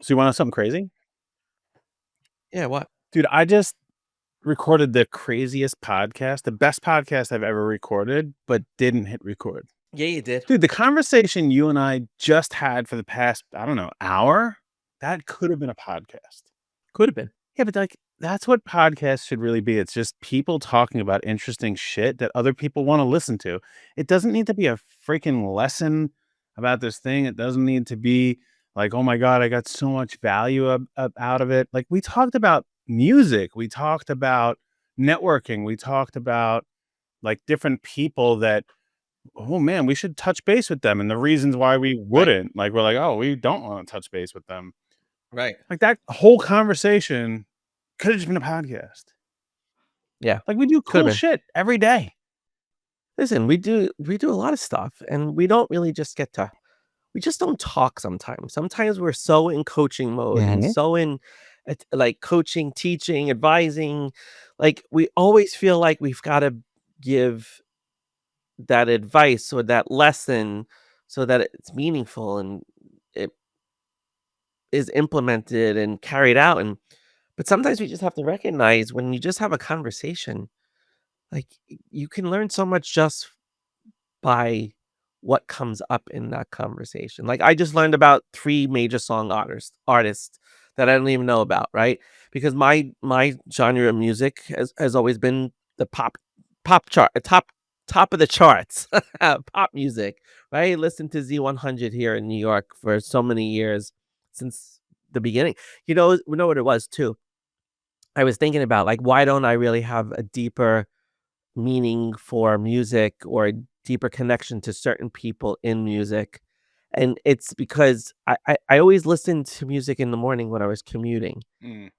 So you want to know something crazy? Yeah, what? Dude, I just recorded the craziest podcast, the best podcast I've ever recorded, but didn't hit record. Yeah, you did. Dude, the conversation you and I just had for the past, I don't know, hour, that could have been a podcast. Could have been. Yeah, but like that's what podcasts should really be. It's just people talking about interesting shit that other people want to listen to. It doesn't need to be a freaking lesson about this thing. It doesn't need to be like, oh my God, I got so much value out of it. Like we talked about music, we talked about networking, we talked about like different people that, oh man, we should touch base with them and the reasons why we Right. wouldn't. Like we're like, oh, we don't want to touch base with them. Right. Like that whole conversation could have just been a podcast. Yeah. Like, we do Could have cool been. shit every day. Listen, we do a lot of stuff and we don't really just get to we just don't talk sometimes. Sometimes we're so in coaching mode and Mhm. so in like coaching, teaching, advising. Like we always feel like we've got to give that advice or that lesson so that it's meaningful and it is implemented and carried out. And but sometimes we just have to recognize when you just have a conversation, like you can learn so much just by what comes up in that conversation. Like I just learned about 3 major song artists that I don't even know about, right? Because my genre of music has always been the pop chart, top of the charts, pop music, right? Listen to Z100 here in New York for so many years since the beginning. You know what it was too? I was thinking about like why don't I really have a deeper meaning for music or a deeper connection to certain people in music. And it's because I always listened to music in the morning when I was commuting. Mm.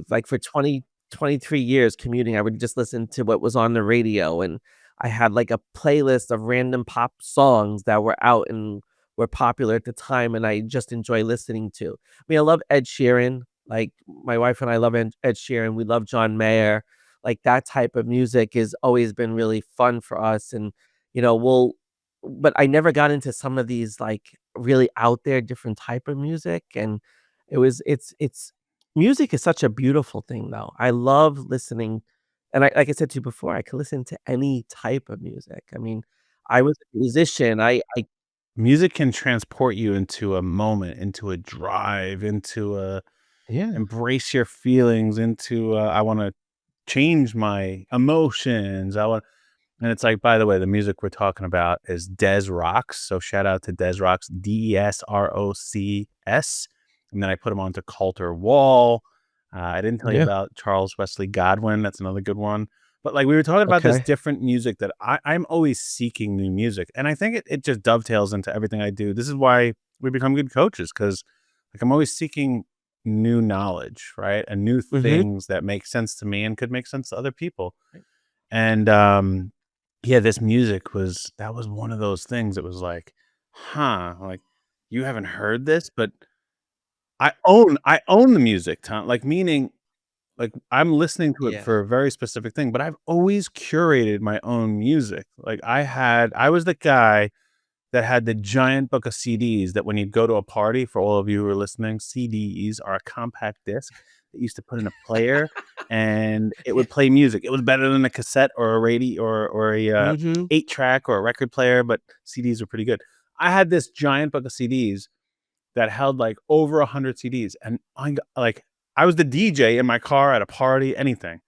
Like for 23 years commuting, I would just listen to what was on the radio. And I had like a playlist of random pop songs that were out and were popular at the time. And I just enjoy listening to. I mean, I love Ed Sheeran. Like my wife and I love Ed Sheeran. We love John Mayer, like, that type of music has always been really fun for us, and, we'll but I never got into some of these, like, really out there different type of music, and it's music is such a beautiful thing, though. I love listening, and like I said to you before, I could listen to any type of music. I mean, I was a musician. I Music can transport you into a moment, into a drive, into a Yeah. embrace your feelings, into a, I wanna change my emotions, I want and it's like, by the way, the music we're talking about is Des Rocks, so shout out to Des Rocks, Desrocs, and then I put him onto Colter Wall. I didn't tell you Yeah. about Charles Wesley Godwin, that's another good one. But, like, we were talking about this Okay. different music that I'm always seeking new music, and I think it just dovetails into everything I do. This is why we become good coaches because, like, I'm always seeking new knowledge, right, and new Mhm. things that make sense to me and could make sense to other people. And, yeah, this music was that was one of those things that was like, "Huh," like, "You haven't heard this?" But I own the music, Tom, like, meaning, like, I'm listening to it Yeah. for a very specific thing, but I've always curated my own music. Like, I was the guy that had the giant book of CDs that when you'd go to a party, for all of you who are listening, CDs are a compact disc that you used to put in a player, and it Yeah. would play music. It was better than a cassette or a radio or a, Mhm. 8-track or a record player, but CDs were pretty good. I had this giant book of CDs that held, like, over 100 CDs, and I was the DJ in my car at a party, anything.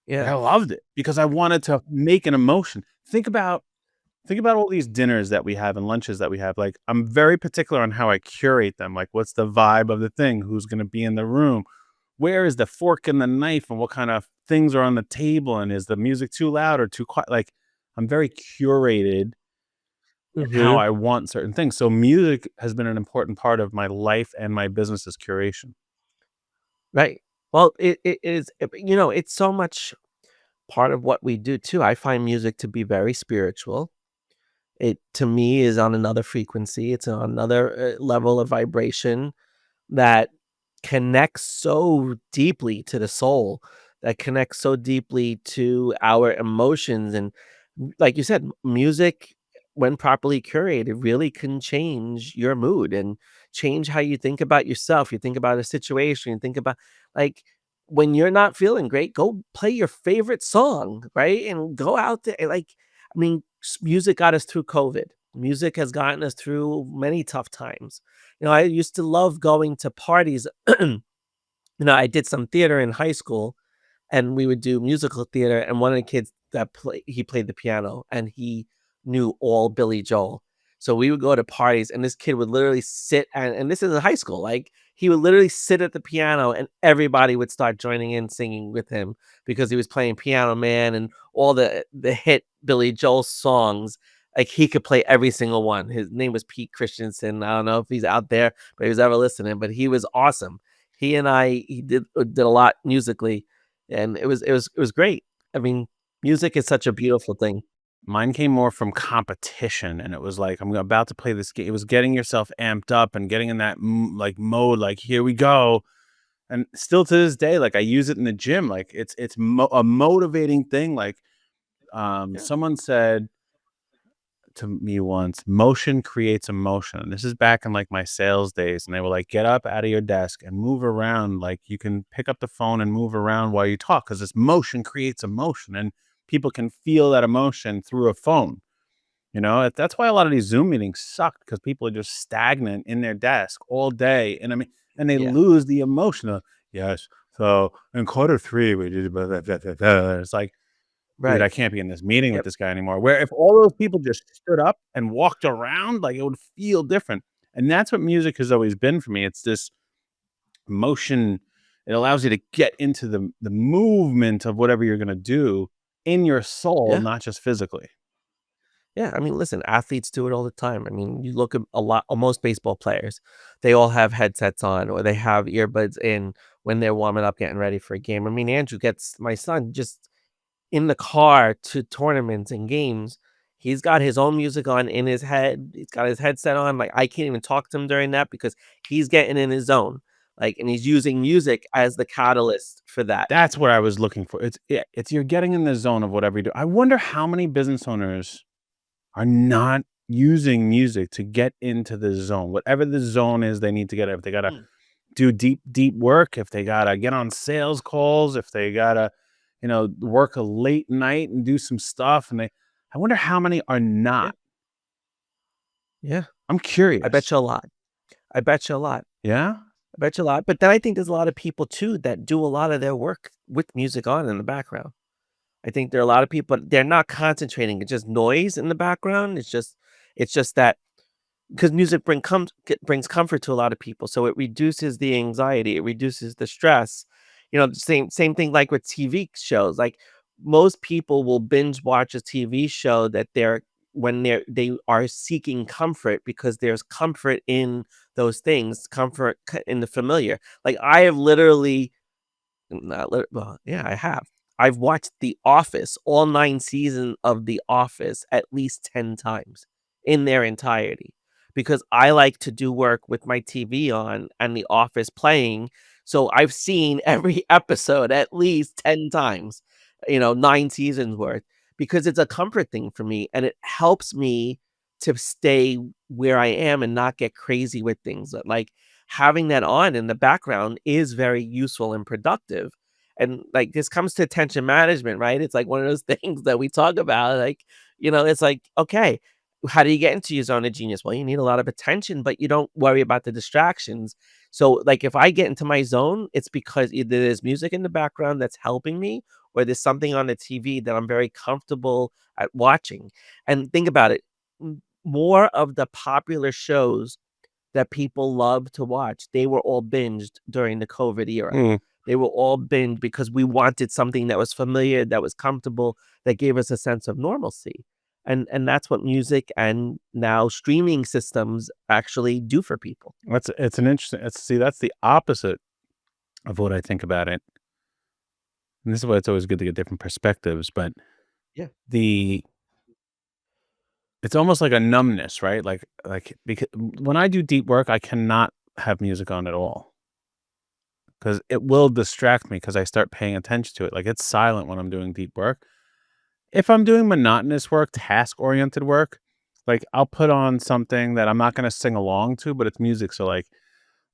Like, Yeah. I loved it because I wanted to make an emotion. Think about all these dinners that we have and lunches that we have. Like, I'm very particular on how I curate them. Like, what's the vibe of the thing? Who's going to be in the room? Where is the fork and the knife? And what kind of things are on the table? And is the music too loud or too quiet? Like, I'm very curated in how Mhm. I want certain things. So, music has been an important part of my life and my business's curation. Right. Well, it is, it's so much part of what we do too. I find music to be very spiritual. It to me is on another frequency. It's on another level of vibration that connects so deeply to the soul, that connects so deeply to our emotions. And like you said, music, when properly curated, really can change your mood and change how you think about yourself, you think about a situation, you think about like when you're not feeling great, go play your favorite song, right? And go out there. Like, I mean, music got us through COVID. Music has gotten us through many tough times. I used to love going to parties. I did some theater in high school, and we would do musical theater, and one of the kids that he played the piano, and he knew all Billy Joel. So we would go to parties, and this kid would literally sit and this is in high school, like, he would literally sit at the piano, and everybody would start joining in singing with him because he was playing Piano Man and all the hit Billy Joel songs. Like, he could play every single one. His name was Pete Christensen. I don't know if he's out there, but he was ever listening, but he was awesome. He did a lot musically, and it was great. I mean, music is such a beautiful thing. Mine came more from competition, and it was like, I'm about to play this game. It was getting yourself amped up and getting in that like mode, like here we go. And still to this day, like I use it in the gym. Like a motivating thing. Like Yeah, someone said to me once, motion creates emotion. And this is back in like my sales days, and they were like, get up out of your desk and move around. Like you can pick up the phone and move around while you talk because this motion creates emotion, and people can feel that emotion through a phone. That's why a lot of these Zoom meetings suck because people are just stagnant in their desk all day. And I mean, and they yeah, lose the emotion of, yes. So in quarter three, we did, blah, blah, blah, blah, blah." It's like, dude, right. I can't be in this meeting with Yep, this guy anymore. Where if all those people just stood up and walked around, like it would feel different. And that's what music has always been for me. It's this motion. It allows you to get into the movement of whatever you're going to do in your soul, yeah, not just physically. yeah, I mean, listen, athletes do it all the time. I mean, you look at most baseball players, they all have headsets on or they have earbuds in when they're warming up, getting ready for a game. I mean, Andrew gets my son just in the car to tournaments and games. He's got his own music on in his head. He's got his headset on. Like, I can't even talk to him during that because he's getting in his zone. Like, and he's using music as the catalyst for that. That's what I was looking for. It's you're getting in the zone of whatever you do. I wonder how many business owners are not using music to get into the zone. Whatever the zone is they need to get. If they gotta Mm, do deep work, if they gotta get on sales calls, if they gotta, work a late night and do some stuff, I wonder how many are yeah, not. yeah. I'm I bet curious. you a lot. I bet you a lot. Yeah? I bet you a lot. But then I think there's a lot of people too that do a lot of their work with music on in the background. I think there are a lot of people, they're not concentrating. It's just noise in the background. It's just that because music brings comfort to a lot of people, so it reduces the anxiety, it reduces the stress. The same thing like with TV shows. Like, most people will binge watch a TV show that they are seeking comfort because there's comfort in those things, comfort in the familiar. Like, I have literally not lit well, yeah, I have. I've watched The Office, all 9 seasons of The Office at least 10 times in their entirety, because I like to do work with my TV on and The Office playing, so I've seen every episode at least 10 times, 9 seasons worth, because it's a comfort thing for me, and it helps me to stay where I am and not get crazy with things. Like, having that on in the background is very useful and productive. And like, this comes to attention management, right? It's like one of those things that we talk about. Like, it's like, okay, how do you get into your zone of genius? Well, you need a lot of attention, but you don't worry about the distractions. So, like, if I get into my zone, it's because either there's music in the background that's helping me, or there's something on the TV that I'm very comfortable at watching. And think about it, more of the popular shows that people love to watch, they were all binged during the COVID era. Mm. They were all binged because we wanted something that was familiar, that was comfortable, that gave us a sense of normalcy. And that's what music and now streaming systems actually do for people. It's an interesting see, that's the opposite of what I think about it. And this is why it's always good to get different perspectives, but Yeah. the it's almost like a numbness, right? Because when I do deep work, I cannot have music on at all because it will distract me because I start paying attention to it. Like it's silent when I'm doing deep work. If I'm doing monotonous work, task oriented work, Like, I'll put on something that I'm not gonna sing along to, but it's music, so, like,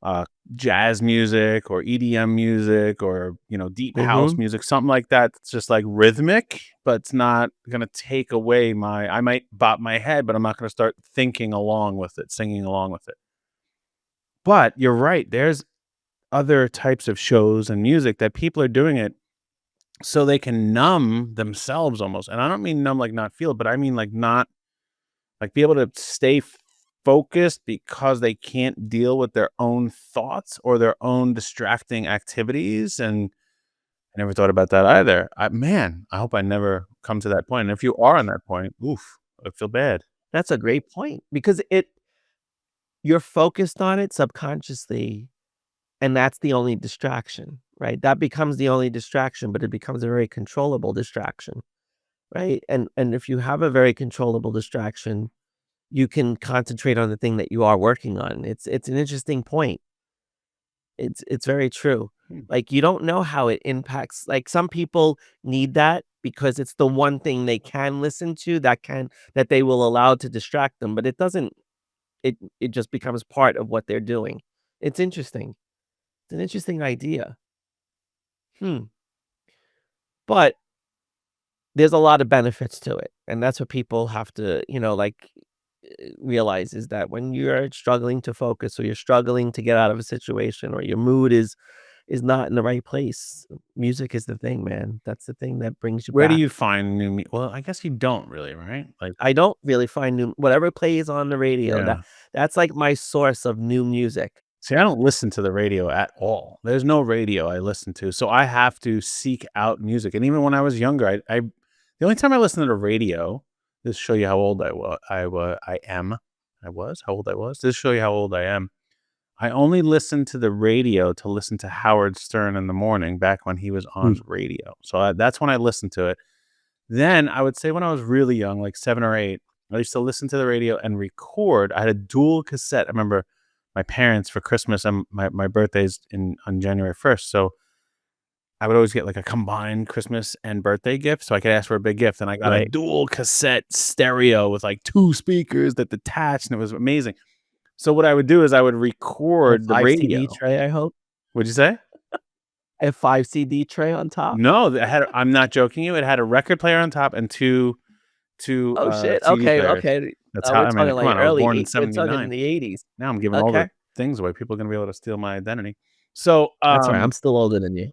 uh, jazz music or EDM music or, deep house Mhm. music, something like that that's just, like, rhythmic, but it's not gonna take away I might bop my head, but I'm not gonna start thinking along with it, singing along with it. But you're right, there's other types of shows and music that people are doing it so they can numb themselves almost, and I don't mean numb like not feel it, but I mean, like, not be able to stay focused because they can't deal with their own thoughts or their own distracting activities, and I never thought about that either. I hope I never come to that point, and if you are on that point, oof, I feel bad. That's a great point because you're focused on it subconsciously, and that's the only distraction, right? That becomes the only distraction, but it becomes a very controllable distraction, right? And if you have a very controllable distraction, you can concentrate on the thing that you are working on. It's an interesting point. It's very true. Hmm. Like, you don't know how it impacts like, some people need that because it's the one thing they can listen to that they will allow to distract them, but it doesn't it just becomes part of what they're doing. It's interesting. It's an interesting idea. Hmm. But there's a lot of benefits to it, and that's what people have to, realize is that when you're struggling to focus or you're struggling to get out of a situation or your mood is not in the right place, music is the thing, man. That's the thing that brings you Where do back. you find well, I guess you don't really, right? Like, I don't really find new whatever plays on the radio, yeah. that's like my source of new music. See, I don't listen to the radio at all. There's no radio I listen to, so I have to seek out music, and even when I was younger, I the only time I listened to the radio, this show you how old I am. I was? How old I was? This show you how old I am. I only listened to the radio to listen to Howard Stern in the morning back when he was Hmm, on radio, so that's when I listened to it. Then I would say when I was really young, like 7 or 8, I used to listen to the radio and record. I had a dual cassette. I remember my parents for Christmas and my birthday's in on January 1st, so I would always get, like, a combined Christmas and birthday gift, so I could ask for a big gift, and I got a right. dual cassette stereo with, like, 2 speakers that detached, and it was amazing. So what I would do is I would A record the 5 CD radio. tray, I hope? What'd you say? A 5 CD tray on top? No, I'm not joking you, it had a record player on top and 2, Oh, shit. CD Okay, players. okay. That's how We're I mean, talking come like on, I was early born in eight we're talking in '79. the '80s. Now I'm giving all the Okay. things away. People are gonna be able to steal my identity. So, That's right, I'm still older than you.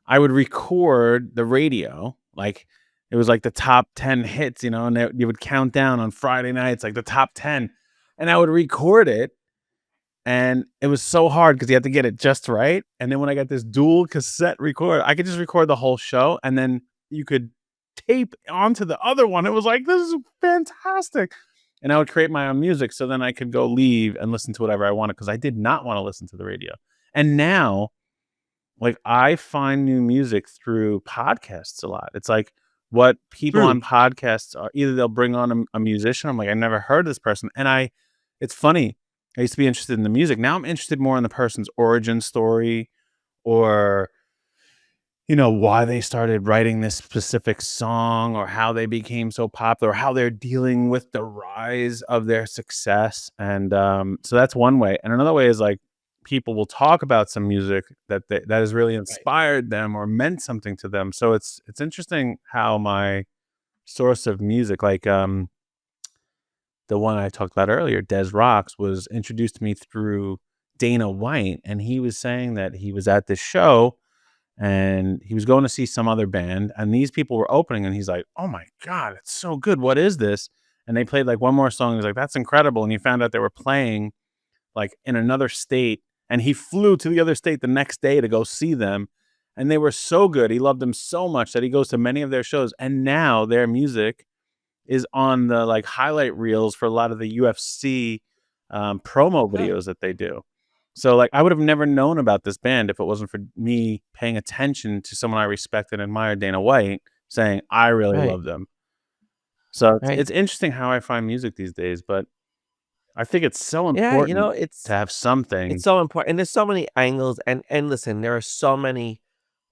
I would record the radio, like, it was like the top 10 hits, and you would count down on Friday nights, like the top 10, and I would record it, and it was so hard because you had to get it just right, and then when I got this dual cassette recorder, I could just record the whole show, and then you could tape onto the other one. It was like, "This is fantastic." And I would create my own music so then I could go leave and listen to whatever I wanted because I did not wanna listen to the radio. And now, like, I find new music through podcasts a lot. It's like what people Hmm, on podcasts are either they'll bring on a musician, I'm like, "I never heard of this person," and it's funny, I used to be interested in the music, now I'm interested more in the person's origin story or why they started writing this specific song or how they became so popular, or how they're dealing with the rise of their success. And so that's one way. And another way is like people will talk about some music that has really right. inspired them or meant something to them. So it's interesting how my source of music, like the one I talked about earlier, Des Rocks, was introduced to me through Dana White, and he was saying that he was at this show and he was going to see some other band and these people were opening and he's like, "Oh my god, it's so good. What is this?" And they played like one more song. He's like, "That's incredible." And he found out they were playing like in another state and he flew to the other state the next day to go see them and they were so good. He loved them so much that he goes to many of their shows and now their music is on the, like, highlight reels for a lot of the UFC, promo Huh, videos that they do. So, like, I would have never known about this band if it wasn't for me paying attention to someone I respect and admire, Dana White, saying, "I really right, love them." So right. it's interesting how I find music these days, but I think it's so Yeah, important to it's have it's something. so important, and there's so many angles, and listen, there are so many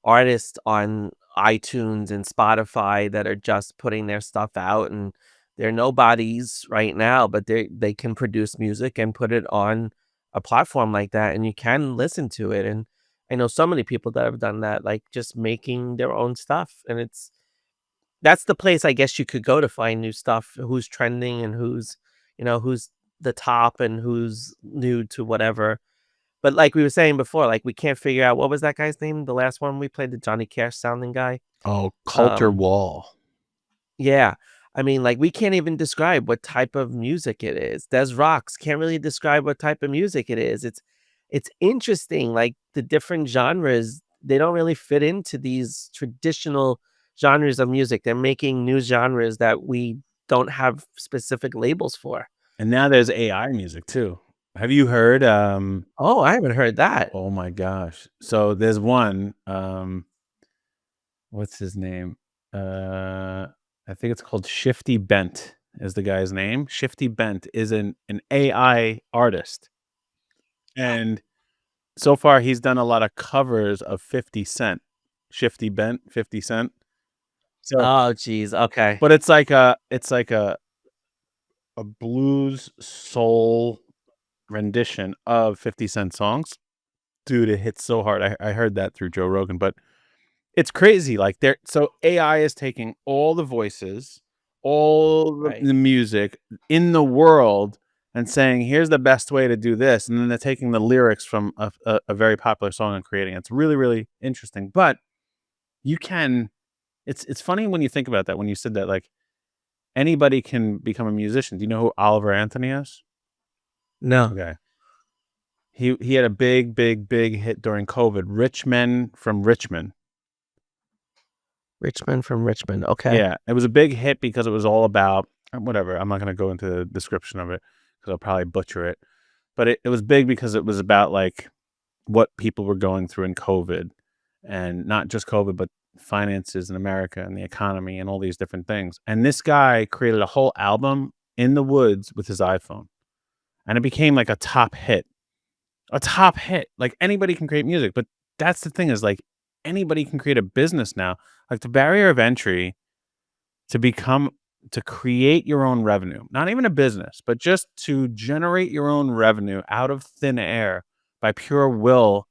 artists on iTunes and Spotify that are just putting their stuff out, and they're nobodies right now, but they can produce music and put it on a platform like that, and you can listen to it, and I know so many people that have done that, like, just making their own stuff, and that's the place I guess you could go to find new stuff, who's trending and who's the top and who's new to whatever. But like we were saying before, like, we can't figure out what was that guy's name? The last one we played, the Johnny Cash sounding guy? Oh, Culture Um, Wall. yeah. I mean, like, we can't even describe what type of music it is. Des Rocks can't really describe what type of music it is. It's interesting, like, the different genres, they don't really fit into these traditional genres of music. They're making new genres that we don't have specific labels for. And now there's AI music too. Have you heard, Oh, I haven't heard that. oh my gosh. So there's one, what's his name? Uh, I think it's called Shifty Bent is the guy's name. Shifty Bent is an AI artist. And so far he's done a lot of covers of 50 Cent. Shifty Bent, 50 Cent. So, Oh, geez, okay. but it's like a blues soul rendition of 50 Cent songs. Dude, it hits so hard. I heard that through Joe Rogan, but it's crazy. Like there, so AI is taking all the voices, all Right. the music in the world, and saying, "Here's the best way to do this." And then they're taking the lyrics from a very popular song and creating it. It's really really interesting. But you can. It's funny when you think about that. When you said that, like anybody can become a musician. Do you know who Oliver Anthony is? No. Okay. He had a big, big, big hit during COVID. Rich Men from Richmond. Richmond from Richmond, okay. Yeah, it was a big hit because it was all about whatever. I'm not gonna go into the description of it because I'll probably butcher it. But it was big because it was about like what people were going through in COVID, and not just COVID, but finances in America and the economy and all these different things. And this guy created a whole album in the woods with his iPhone, and it became like a top hit. A top hit. Like anybody can create music, but that's the thing is like anybody can create a business now. Like the barrier of entry to become to create your own revenue, not even a business, but just to generate your own revenue out of thin air by pure will.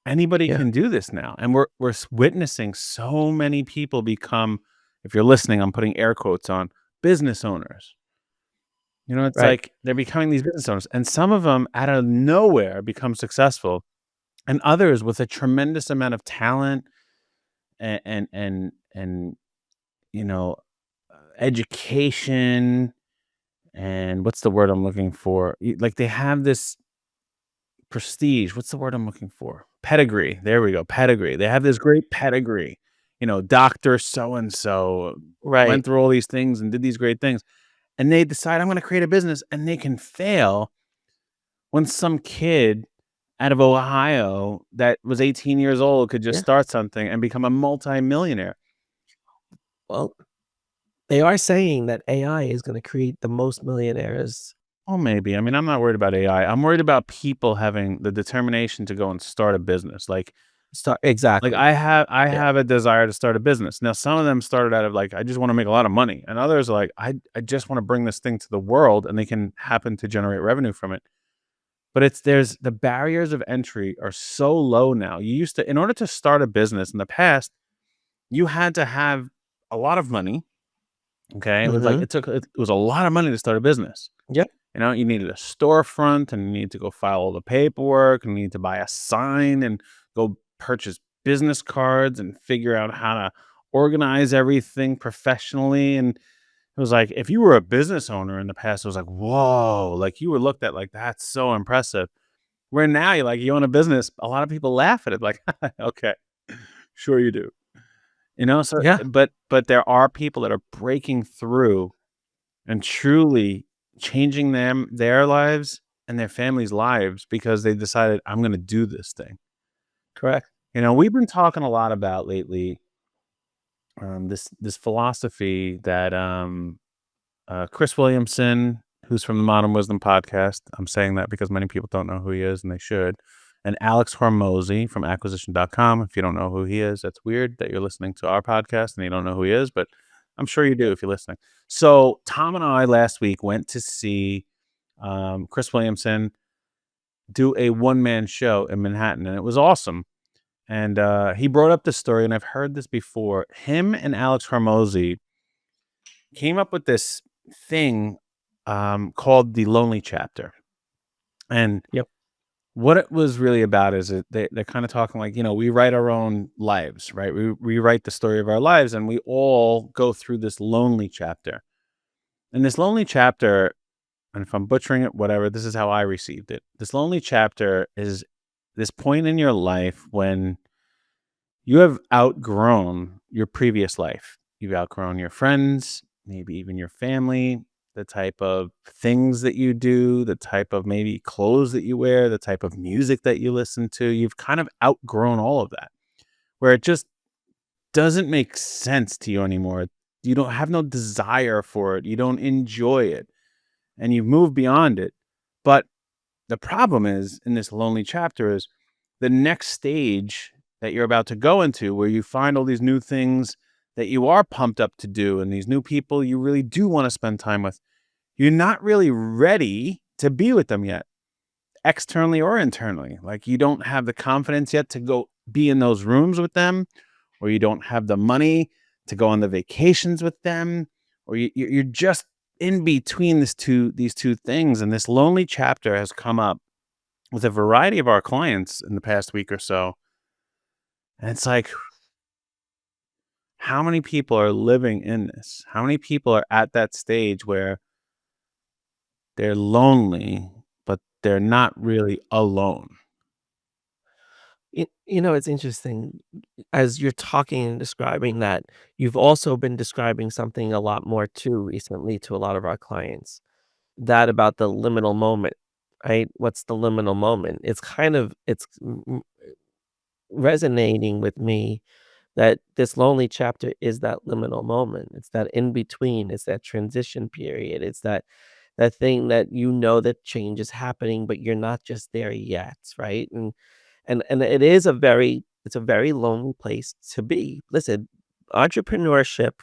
Anybody Yeah, can do this now. And we're witnessing so many people become, if you're listening, I'm putting air quotes on business owners. You know, it's right. like they're becoming these business owners, and some of them out of nowhere become successful, and others with a tremendous amount of talent and you know, education and what's the word I'm looking for? Like they have this prestige. What's the word I'm looking for? Pedigree. There we go. Pedigree. They have this great pedigree. You know, Doctor So and So Right. went through all these things and did these great things, and they decide I'm going to create a business, and they can fail when some kid out of Ohio that was 18 years old could just Yeah. start something and become a multimillionaire. Well, they are saying that AI is gonna create the most millionaires. Oh, maybe. I mean, I'm not worried about AI. I'm worried about people having the determination to go and start a business. Start Like exactly. I Yeah. have a desire to start a business. Now, some of them started out of like, I just want to make a lot of money. And others are like, I just want to bring this thing to the world and they can happen to generate revenue from it. But there's the barriers of entry are so low now. You used to, in order to start a business in the past, you had to have a lot of money. Okay. It was like, Mhm. it was a lot of money to start a business. Yep. You know, you needed a storefront and you need to go file all the paperwork and you need to buy a sign and go purchase business cards and figure out how to organize everything professionally. And it was like, if you were a business owner in the past, it was like, whoa, like you were looked at like that's so impressive. Where now you're like, you own a business, a lot of people laugh at it, like, okay, sure you do. You know, so Yeah, but there are people that are breaking through and truly changing their lives and their families' lives because they decided, "I'm gonna do this thing." correct. You know, we've been talking a lot about lately, this philosophy that, Chris Williamson, who's from the Modern Wisdom podcast, I'm saying that because many people don't know who he is, and they should, and Alex Hormozy from acquisition.com. If you don't know who he is, that's weird that you're listening to our podcast and you don't know who he is, but, I'm sure you do Yeah. if you're listening. So Tom and I last week went to see Chris Williamson do a one man show in Manhattan, and it was awesome. And he brought up this story, and I've heard this before. Him and Alex Hormozy came up with this thing called the Lonely Chapter, and Yep. what it was really about is they're kind of talking like, we write our own lives, right? We write the story of our lives, and we all go through this lonely chapter. And this lonely chapter, and if I'm butchering it, whatever, this is how I received it. This lonely chapter is this point in your life when you have outgrown your previous life. You've outgrown your friends, maybe even your family, the type of things that you do, the type of maybe clothes that you wear, the type of music that you listen to. You've kind of outgrown all of that, where it just doesn't make sense to you anymore. You don't have no desire for it. You don't enjoy it, and you've moved beyond it. But the problem is in this lonely chapter is the next stage that you're about to go into, where you find all these new things that you are pumped up to do and these new people you really do want to spend time with. You're not really ready to be with them yet, externally or internally. Like you don't have the confidence yet to go be in those rooms with them, or you don't have the money to go on the vacations with them, or you're just in between these two things. And this lonely chapter has come up with a variety of our clients in the past week or so. And it's like, how many people are living in this? How many people are at that stage where they're lonely, but they're not really alone? It's interesting as you're talking and describing that, you've also been describing something a lot more too recently to a lot of our clients. That about the liminal moment, right? What's the liminal moment? It's resonating with me that this lonely chapter is that liminal moment. It's that in between. It's that transition period. It's that thing that that change is happening, but you're not just there yet, right? And it's a very lonely place to be. Listen, entrepreneurship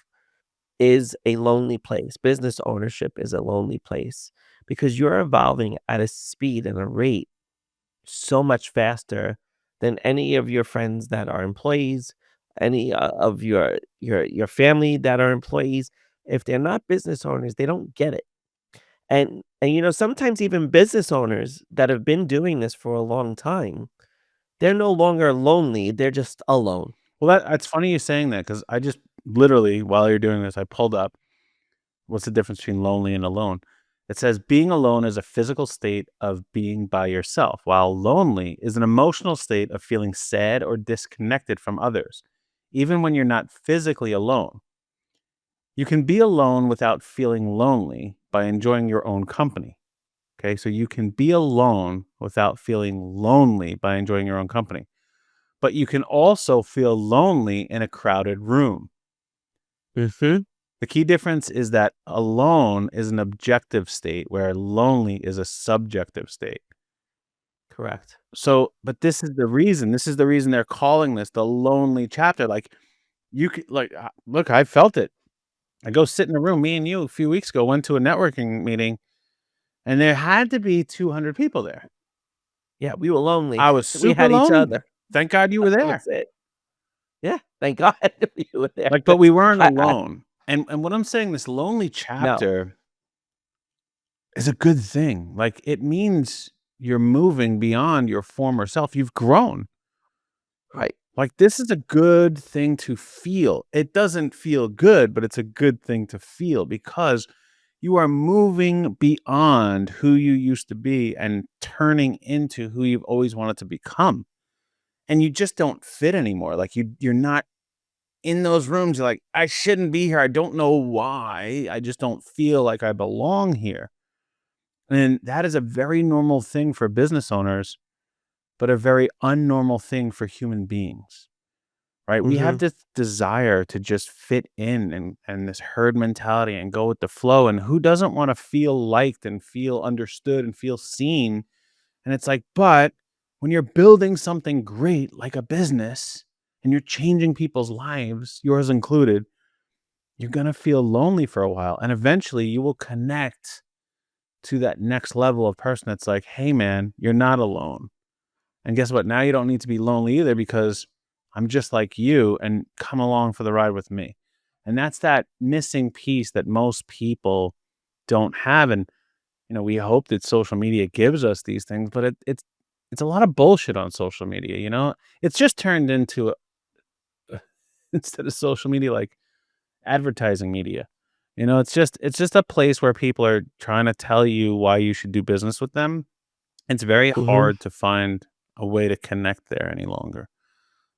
is a lonely place. Business ownership is a lonely place because you're evolving at a speed and a rate so much faster than any of your friends that are employees, any of your family that are employees. If they're not business owners, they don't get it. And sometimes even business owners that have been doing this for a long time, they're no longer lonely, they're just alone. Well, that's funny you saying that because I just literally, while you're doing this, I pulled up what's the difference between lonely and alone. It says being alone is a physical state of being by yourself, while lonely is an emotional state of feeling sad or disconnected from others, even when you're not physically alone. You can be alone without feeling lonely by enjoying your own company. Okay, so you can be alone without feeling lonely by enjoying your own company. But you can also feel lonely in a crowded room. Mhm. The key difference is that alone is an objective state where lonely is a subjective state. Correct. So, but this is the reason they're calling this the lonely chapter. Like you could like look, I felt it. I go sit in a room, me and you a few weeks ago went to a networking meeting and there had to be 200 people there. Yeah, we were lonely. I was We super had each lonely. other. Thank God you were That was there. it. Yeah, thank God you were there Like, but we 'cause weren't I alone. And what I'm saying, this lonely no, chapter is a good thing. Like, it means you're moving beyond your former self. You've grown. right. Like, this is a good thing to feel. It doesn't feel good, but it's a good thing to feel because you are moving beyond who you used to be and turning into who you've always wanted to become. And you just don't fit anymore. Like you're not in those rooms. You're like, I shouldn't be here. I don't know why. I just don't feel like I belong here. And that is a very normal thing for business owners, but a very unnormal thing for human beings, right? We have Mhm. this desire to just fit in and this herd mentality and go with the flow. And who doesn't want to feel liked and feel understood and feel seen? And it's like, but when you're building something great like a business and you're changing people's lives, yours included, you're going to feel lonely for a while. And eventually you will connect to that next level of person that's like, hey, man, you're not alone. And guess what? Now you don't need to be lonely either because I'm just like you and come along for the ride with me. And that's that missing piece that most people don't have. And, we hope that social media gives us these things, but it's a lot of bullshit on social media. It's just turned into instead of social media, like advertising media. It's just a place where people are trying to tell you why you should do business with them. It's very Mhm. hard to find a way to connect there any longer.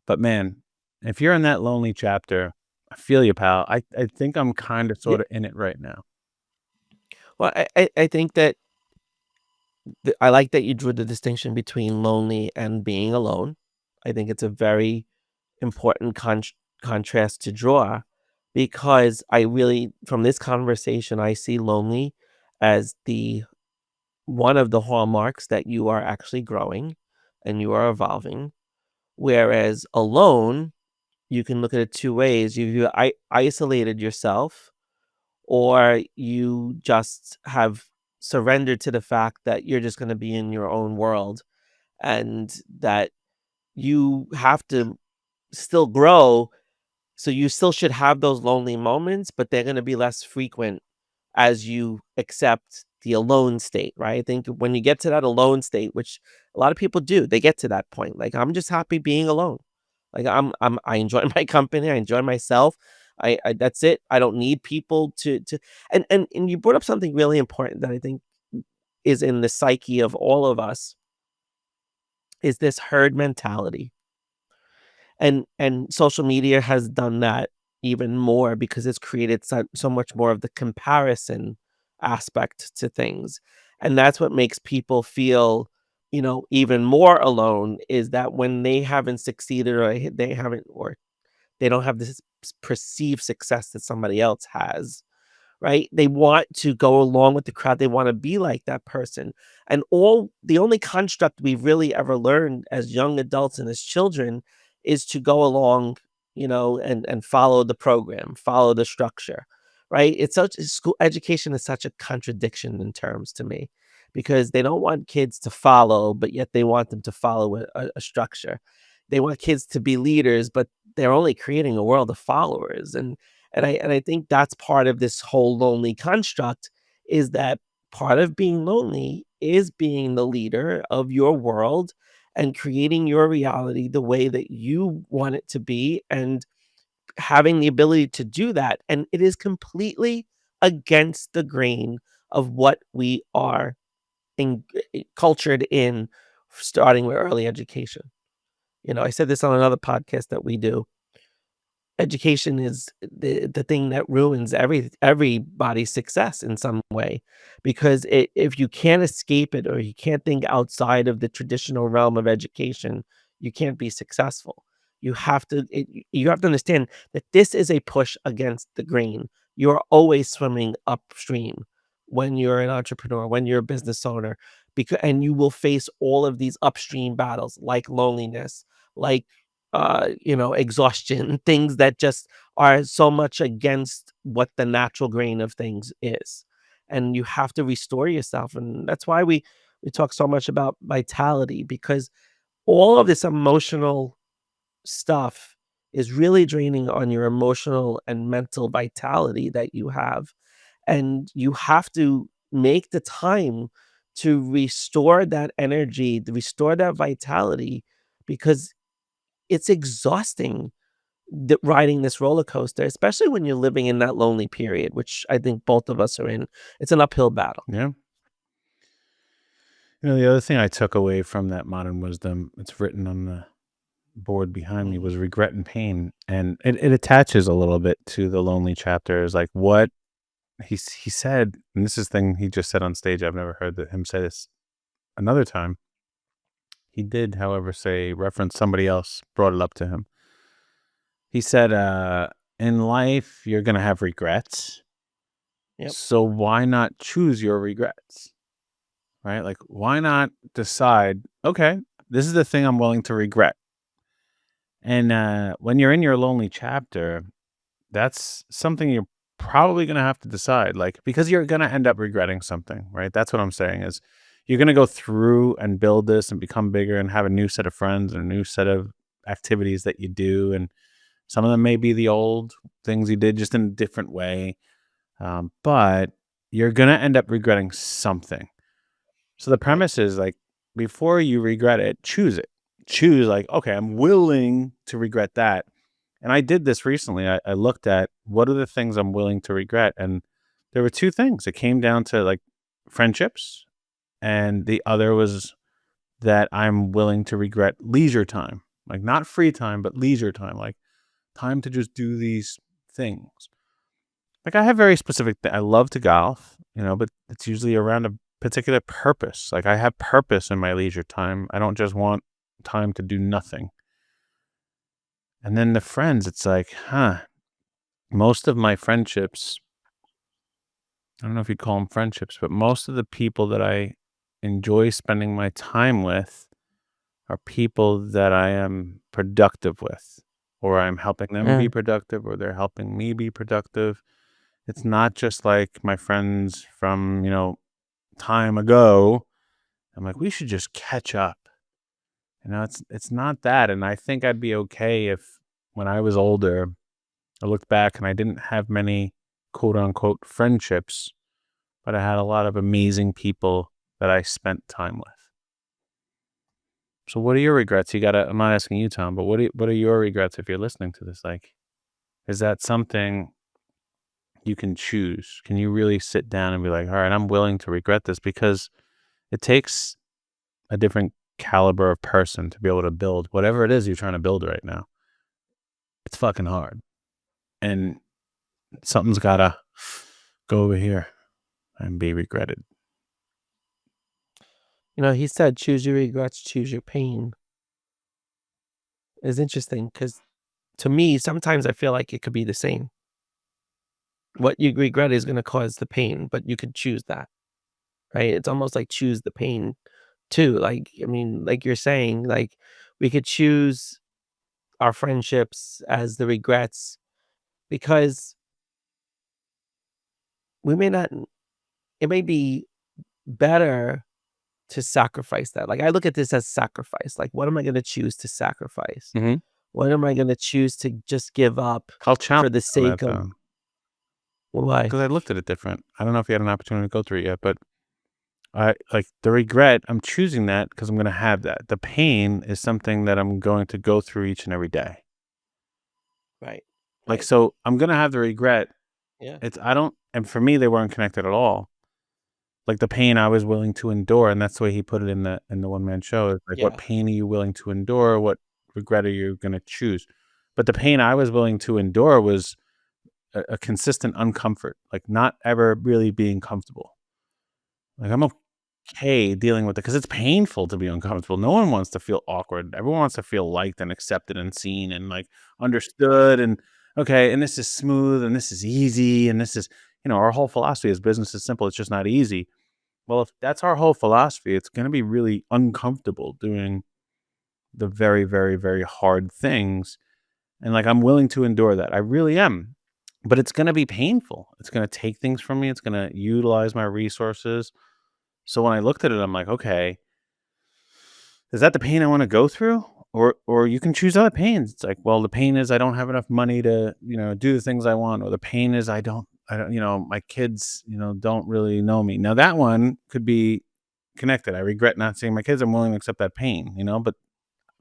But man, if you're in that lonely chapter, I feel you, pal. I think I'm kind of Yeah. sort of in it right now. Well, I think that I like that you drew the distinction between lonely and being alone. I think it's a very important contrast to draw because I really, from this conversation, I see lonely as the one of the hallmarks that you are actually growing and you are evolving. Whereas alone, you can look at it two ways. You isolated yourself, or you just have surrendered to the fact that you're just going to be in your own world and that you have to still grow. So you still should have those lonely moments, but they're going to be less frequent as you accept the alone state, right? I think when you get to that alone state, which a lot of people do, they get to that point. Like I'm just happy being alone. Like I enjoy my company, I enjoy myself. I that's it. I don't need people to and you brought up something really important that I think is in the psyche of all of us is this herd mentality. And social media has done that even more because it's created so much more of the comparison aspect to things, and that's what makes people feel, even more alone, is that when they haven't succeeded or they haven't or they don't have this perceived success that somebody else has. Right? They want to go along with the crowd, they wanna be like that person, and all the only construct we've really ever learned as young adults and as children is to go along, and follow the program, follow the structure, right? It's such school education is such a contradiction in terms to me, because they don't want kids to follow, but yet they want them to follow a structure. They want kids to be leaders, but they're only creating a world of followers, and I think that's part of this whole lonely construct, is that part of being lonely is being the leader of your world and creating your reality the way that you want it to be and having the ability to do that. And it is completely against the grain of what we are cultured in, starting with early education. I said this on another podcast that we do. Education is the thing that ruins everybody's success in some way, because if you can't escape it or you can't think outside of the traditional realm of education, you can't be successful. You have to understand that this is a push against the grain. You're always swimming upstream when you're an entrepreneur, when you're a business owner, because and you will face all of these upstream battles like loneliness, like exhaustion, things that just are so much against what the natural grain of things is. And you have to restore yourself. And that's why we talk so much about vitality, because all of this emotional stuff is really draining on your emotional and mental vitality that you have. And you have to make the time to restore that energy, to restore that vitality, because it's exhausting riding this roller coaster, especially when you're living in that lonely period, which I think both of us are in. It's an uphill battle. Yeah. The other thing I took away from that modern wisdom, it's written on the board behind me, Mhm. was regret and pain. And it attaches a little bit to the lonely chapter. Is like what he said, and this is thing he just said on stage. I've never heard him say this another time. He did, however, say reference somebody else brought it up to him. He said, in life, you're going to have regrets. Yep. So why not choose your regrets? Right? Like, why not decide, okay, this is the thing I'm willing to regret. And when you're in your lonely chapter, that's something you're probably gonna have to decide, like, because you're gonna end up regretting something, right? That's what I'm saying is you're gonna go through and build this and become bigger and have a new set of friends and a new set of activities that you do, and some of them may be the old things you did just in a different way, but you're gonna end up regretting something. So the Right. premise is like before you regret it, choose it. Choose like, okay, I'm willing to regret that. And I did this recently. I looked at what are the things I'm willing to regret. And there were two things. It came down to like friendships, and the other was that I'm willing to regret leisure time. Like not free time, but leisure time. Like time to just do these things. Like I have very specific I love to golf, but it's usually around a particular purpose. Like I have purpose in my leisure time. I don't just want time to do nothing. And then the friends, it's like, most of my friendships, I don't know if you'd call them friendships, but most of the people that I enjoy spending my time with are people that I am productive with, or I'm helping them be Mm. productive, or they're helping me be productive. It's not just like my friends from, time ago. I'm like, we should just catch up. It's not that. And I think I'd be okay if when I was older, I looked back and I didn't have many quote unquote friendships, but I had a lot of amazing people that I spent time with. So what are your regrets? I'm not asking you, Tom, but what are your regrets if you're listening to this? Like, is that something you can choose? Can you really sit down and be like, all right, I'm willing to regret this because it takes a different caliber of person to be able to build whatever it is you're trying to build right now. It's fucking hard. And something's gotta go over here and be regretted. He said, "Choose your regrets, choose your pain." It's interesting because to me, sometimes I feel like it could be the same. What you regret is gonna cause the pain, but you could choose that, right? It's almost like choose the pain too. Like, I mean, like you're saying, like, we could choose our friendships as the regrets because we may not it may be better to sacrifice that. Like, I look at this as sacrifice. Like, what am I gonna choose to sacrifice? Mhm. What am I gonna choose to just give up I'll challenge for the you on that sake of though, why? because I looked at it different. I don't know if you had an opportunity to go through it yet, but I like the regret, I'm choosing that because I'm gonna have that. The pain is something that I'm going to go through each and every day. Right. Like, Right. so I'm gonna have the regret. Yeah. It's I don't and for me, they weren't connected at all. Like the pain I was willing to endure, and that's the way he put it in the one man show. It's like, what Yeah. pain are you willing to endure? What regret are you gonna choose? But the pain I was willing to endure was a consistent uncomfort, like not ever really being comfortable. Like I'm okay dealing with it because it's painful to be uncomfortable. No one wants to feel awkward. Everyone wants to feel liked and accepted and seen and like Right. understood and okay, and this is smooth and this is easy and this is, our whole philosophy is business is simple. It's just not easy. Well, if that's our whole philosophy, it's going to be really uncomfortable doing the very, very, very hard things. And like, I'm willing to endure that. I really am. But it's going to be painful. It's going to take things from me. It's going to utilize my resources. So when I looked at it, I'm like, okay, is that the pain I want to go through? Or you can choose other pains. It's like, well, the pain is I don't have enough money to, do the things I want, or the pain is I don't, my kids, don't really know me. Now that one could be connected. I regret not seeing my kids. I'm willing to accept that pain, but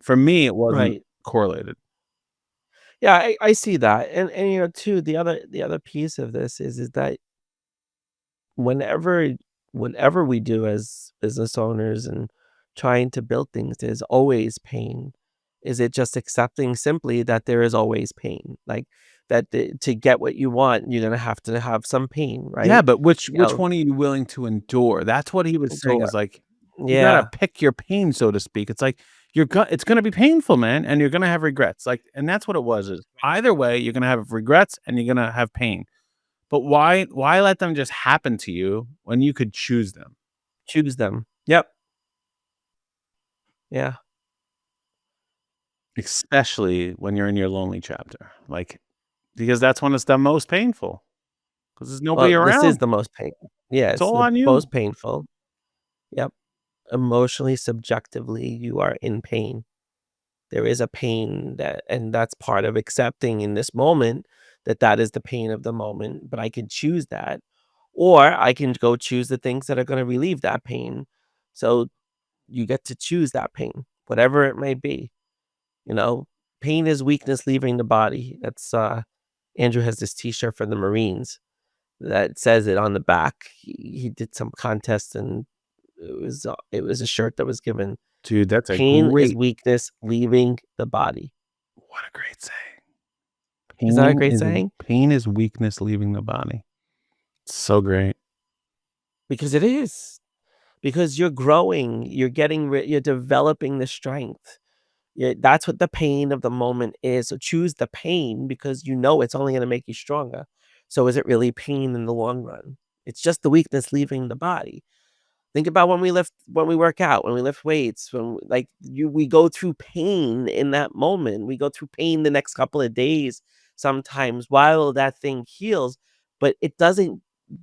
for me it wasn't Right. correlated. Yeah, I see that. And too, the other piece of this is that whenever whatever we do as business owners and trying to build things, there's always pain. Is it just accepting simply that there is always pain? Like that to get what you want, you're gonna have to have some pain, Yeah, right? but You which know, one are you willing to endure? That's what he was saying to is like, you gotta yeah, pick your pain, so to speak. It's like it's gonna be painful, man, and you're gonna have regrets. Like, and that's what it was is either way, you're gonna have regrets and you're gonna have pain. But why let them just happen to you when you could choose them? choose them. Yep. Yeah. Especially when you're in your lonely chapter. Like because that's when it's the most painful. Because there's Well, nobody this is around. the most painful. Yeah, It's it's all the on you. most painful. Yep. Emotionally, subjectively, you are in pain. There is a pain that and that's part of accepting in this moment that that is the pain of the moment, but I can choose that, or I can go choose the things that are gonna relieve that pain. So, you get to choose that pain, whatever it may be, you know? Pain is weakness leaving the body. That's, Andrew has this T-shirt for the Marines that says it on the back. He did some contest, and it was a shirt that was given. Dude, that's a Pain is great weakness leaving the body. what a great saying. Is that a great saying? Pain is weakness leaving the body. So great. Because it is. Because you're growing, you're developing the strength. That's what the pain of the moment is. So choose the pain because you know it's only gonna make you stronger. So is it really pain in the long run? It's just the weakness leaving the body. Think about when we work out, when we lift weights, like we go through pain in that moment. We go through pain the next couple of days sometimes while that thing heals, but it doesn't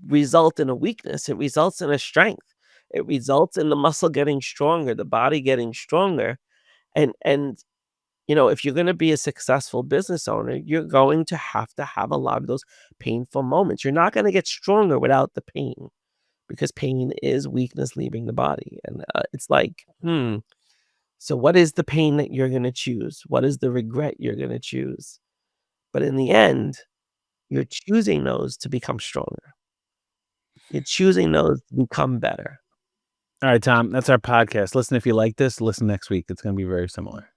result in a weakness. It results in a strength. It results in the muscle getting stronger, the body getting stronger. And if you're going to be a successful business owner, you're going to have a lot of those painful moments. You're not going to get stronger without the pain because pain is weakness leaving the body. And it's like, so what is the pain that you're going to choose? What is the regret you're going to choose? But in the end, you're choosing those to become stronger. You're choosing those to become better. All right, Tom, that's our podcast. Listen, if you like this, listen next week. It's going to be very similar.